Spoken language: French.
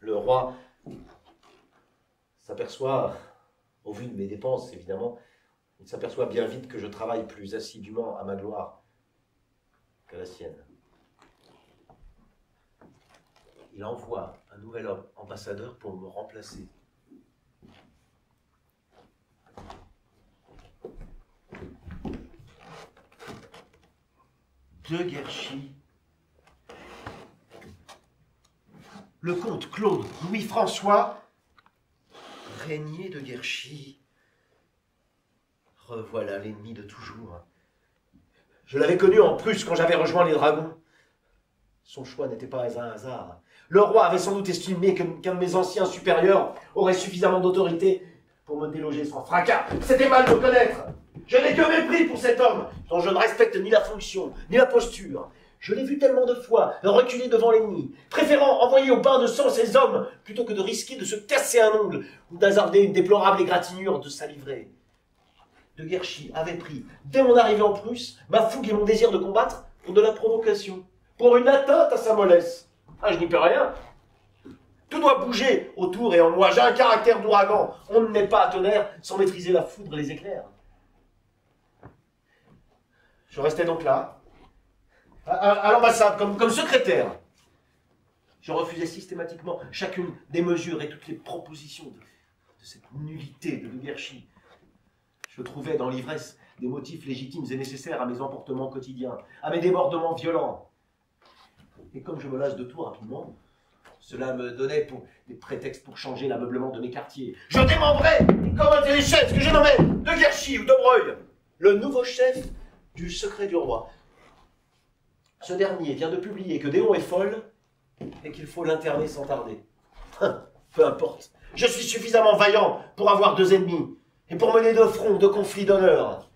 Le roi s'aperçoit, au vu de mes dépenses évidemment, il s'aperçoit bien vite que je travaille plus assidûment à ma gloire qu'à la sienne. Il envoie un nouvel homme ambassadeur pour me remplacer. De Guerchy, le comte Claude Louis-François Régnier de Guerchy. Revoilà l'ennemi de toujours. Je l'avais connu en Prusse quand j'avais rejoint les dragons. Son choix n'était pas un hasard. Le roi avait sans doute estimé qu'un de mes anciens supérieurs aurait suffisamment d'autorité pour me déloger sans fracas. C'était mal de me connaître. Je n'ai que mépris pour cet homme dont je ne respecte ni la fonction, ni la posture. Je l'ai vu tellement de fois reculer devant l'ennemi, préférant envoyer au bain de sang ses hommes plutôt que de risquer de se casser un ongle ou d'hasarder une déplorable égratignure de sa livrée. De Guerchy avait pris, dès mon arrivée en Prusse, ma fougue et mon désir de combattre pour de la provocation, pour une atteinte à sa mollesse. Ah, je n'y peux rien. Tout doit bouger autour et en moi. J'ai un caractère d'ouragan. On ne met pas à tonnerre sans maîtriser la foudre et les éclairs. Je restais donc là, à l'ambassade, comme secrétaire. Je refusais systématiquement chacune des mesures et toutes les propositions de cette nullité de Guerchy. Je trouvais dans l'ivresse des motifs légitimes et nécessaires à mes emportements quotidiens, à mes débordements violents. Et comme je me lasse de tout rapidement, cela me donnait des prétextes pour changer l'ameublement de mes quartiers. Je démembrais comme un téléchef que je nommais de Guerchy ou de Broglie, le nouveau chef du secret du roi. Ce dernier vient de publier que Déon est folle et qu'il faut l'interner sans tarder. Peu importe, je suis suffisamment vaillant pour avoir 2 ennemis et pour mener de front 2 conflits d'honneur.